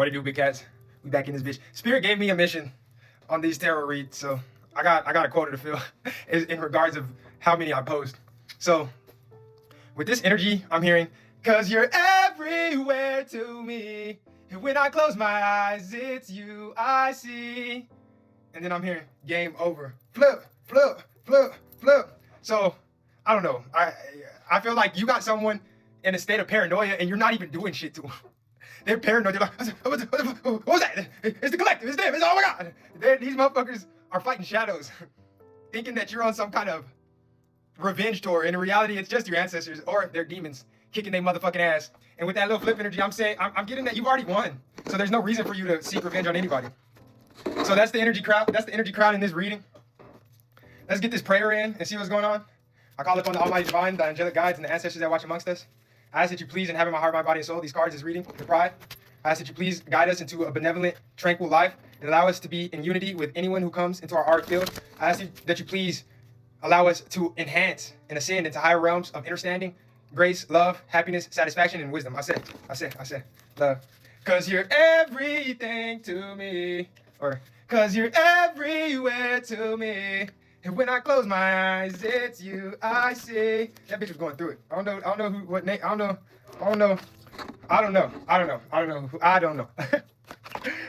What to do, big cats? We back in this bitch. Spirit gave me a mission on these tarot reads, so I got a quota to fill in regards of how many I post. So with this energy, I'm hearing, cause you're everywhere to me. And when I close my eyes, it's you I see. And then I'm hearing, game over. Flip, flip, flip, flip. So I don't know. I feel like you got someone in a state of paranoia and you're not even doing shit to them. They're paranoid. They're like, what was that? It's the collective. It's them. It's, oh my God. These motherfuckers are fighting shadows, thinking that you're on some kind of revenge tour. And in reality, it's just your ancestors or their demons kicking their motherfucking ass. And with that little flip energy, I'm saying, I'm getting that you've already won. So there's no reason for you to seek revenge on anybody. So that's the energy crowd. That's the energy crowd in this reading. Let's get this prayer in and see what's going on. I call upon the Almighty Divine, the angelic guides, and the ancestors that watch amongst us. I ask that you please inhabit my heart, my body, and soul. These cards is reading the pride. I ask that you please guide us into a benevolent, tranquil life and allow us to be in unity with anyone who comes into our art field. I ask that you please allow us to enhance and ascend into higher realms of understanding, grace, love, happiness, satisfaction, and wisdom. I said, love. Cause you're everything to me. Or, cause you're everywhere to me. And when I close my eyes, it's you I see. That bitch was going through it. I don't know who, what name, I don't know.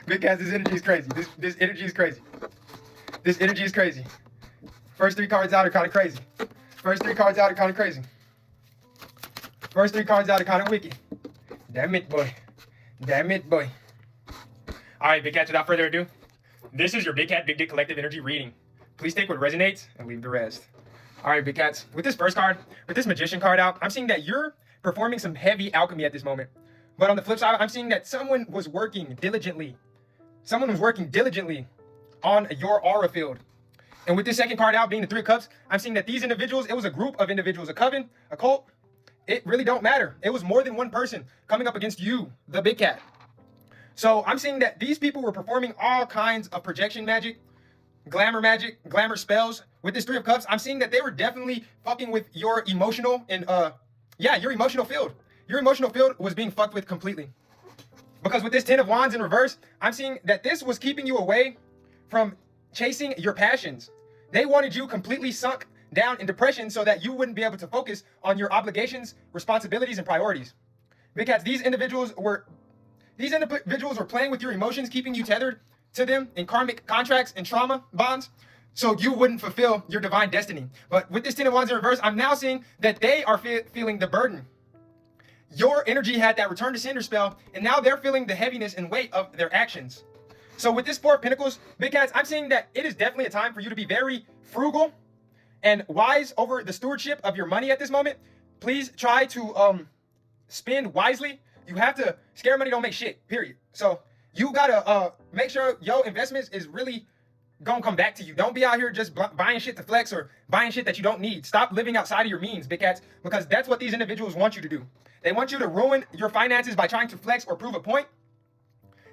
Because this energy is crazy. This energy is crazy. This energy is crazy. First three cards out are kind of crazy. First three cards out are kind of crazy. First three cards out are kind of wicked. Damn it, boy. Damn it, boy. All right, big cats, without further ado, this is your Big Cat Big Dick Collective energy reading. Please take what resonates and leave the rest. All right, big cats. With this first card, with this Magician card out, I'm seeing that you're performing some heavy alchemy at this moment. But on the flip side, I'm seeing that someone was working diligently. Someone was working diligently on your aura field. And with this second card out, being the Three of Cups, I'm seeing that these individuals, it was a group of individuals, a coven, a cult. It really don't matter. It was more than one person coming up against you, the big cat. So I'm seeing that these people were performing all kinds of projection magic, glamour spells. With this Three of Cups, I'm seeing that they were definitely fucking with your emotional and your emotional field. Your emotional field was being fucked with completely. Because with this Ten of Wands in reverse, I'm seeing that this was keeping you away from chasing your passions. They wanted you completely sunk down in depression so that you wouldn't be able to focus on your obligations, responsibilities, and priorities. Because these individuals were playing with your emotions, keeping you tethered to them in karmic contracts and trauma bonds, so you wouldn't fulfill your divine destiny. But with this Ten of Wands in reverse, I'm now seeing that they are feeling the burden. Your energy had that return to sender spell, and now they're feeling the heaviness and weight of their actions. So with this Four of Pentacles, big cats, I'm seeing that it is definitely a time for you to be very frugal and wise over the stewardship of your money at this moment. Please try to spend wisely. You have to, scare money don't make shit, period. So you gotta make sure your investments is really gonna come back to you. Don't be out here just buying shit to flex or buying shit that you don't need. Stop living outside of your means, big cats, because that's what these individuals want you to do. They want you to ruin your finances by trying to flex or prove a point.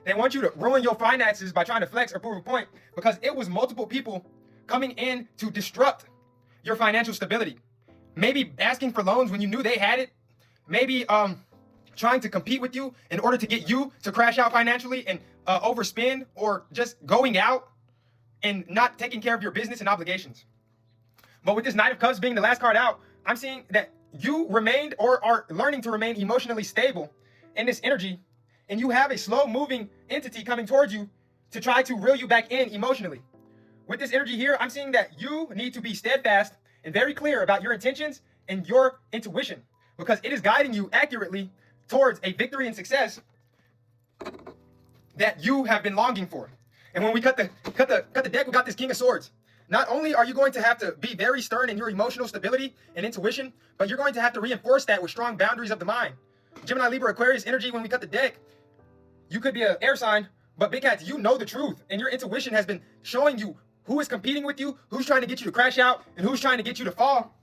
They want you to ruin your finances by trying to flex or prove a point, because it was multiple people coming in to disrupt your financial stability. Maybe asking for loans when you knew they had it. Maybe trying to compete with you in order to get you to crash out financially and overspend, or just going out and not taking care of your business and obligations. But with this Knight of Cups being the last card out, I'm seeing that you remained or are learning to remain emotionally stable in this energy, and you have a slow moving entity coming towards you to try to reel you back in emotionally. With this energy here, I'm seeing that you need to be steadfast and very clear about your intentions and your intuition, because it is guiding you accurately towards a victory and success that you have been longing for. And when we cut the deck, we got this King of Swords. Not only are you going to have to be very stern in your emotional stability and intuition, but you're going to have to reinforce that with strong boundaries of the mind. Gemini, Libra, Aquarius energy, when we cut the deck, you could be an air sign, but big cats, you know the truth, and your intuition has been showing you who is competing with you, who's trying to get you to crash out, and who's trying to get you to fall.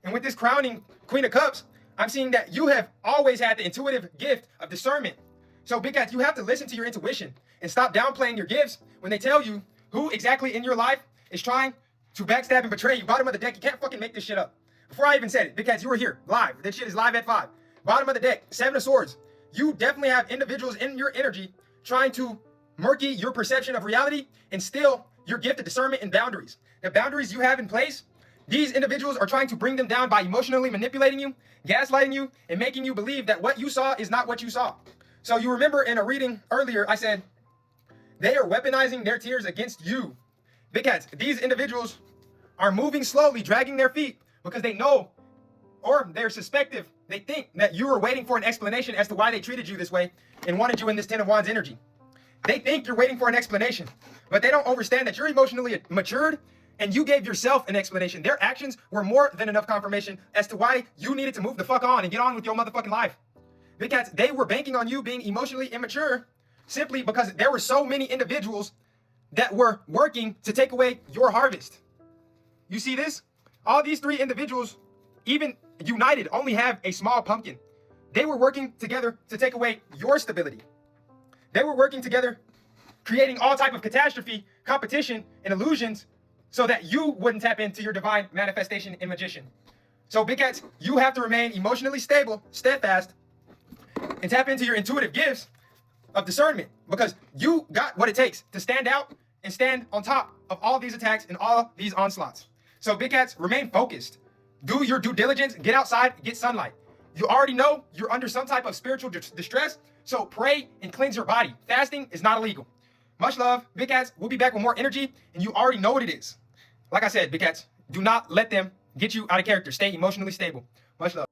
And with this crowning Queen of Cups, I'm seeing that you have always had the intuitive gift of discernment. So big cats, you have to listen to your intuition and stop downplaying your gifts when they tell you who exactly in your life is trying to backstab and betray you. Bottom of the deck, you can't fucking make this shit up. Before I even said it, big cats, you were here, live. That shit is live at 5. Bottom of the deck, Seven of Swords. You definitely have individuals in your energy trying to murky your perception of reality and still your gift of discernment and boundaries. The boundaries you have in place, these individuals are trying to bring them down by emotionally manipulating you, gaslighting you, and making you believe that what you saw is not what you saw. So you remember in a reading earlier, I said, they are weaponizing their tears against you. Big cats, these individuals are moving slowly, dragging their feet because they know, or they're suspective, they think that you are waiting for an explanation as to why they treated you this way and wanted you in this Ten of Wands energy. They think you're waiting for an explanation, but they don't understand that you're emotionally matured and you gave yourself an explanation. Their actions were more than enough confirmation as to why you needed to move the fuck on and get on with your motherfucking life. Big cats, they were banking on you being emotionally immature simply because there were so many individuals that were working to take away your harvest. You see this? All these three individuals, even united, only have a small pumpkin. They were working together to take away your stability. They were working together, creating all type of catastrophe, competition, and illusions so that you wouldn't tap into your divine manifestation and magician. So big cats, you have to remain emotionally stable, steadfast, and tap into your intuitive gifts of discernment because you got what it takes to stand out and stand on top of all these attacks and all these onslaughts. So big cats, remain focused. Do your due diligence, get outside, get sunlight. You already know you're under some type of spiritual distress, so pray and cleanse your body. Fasting is not illegal. Much love, big cats. We'll be back with more energy, and you already know what it is. Like I said, big cats, do not let them get you out of character. Stay emotionally stable. Much love.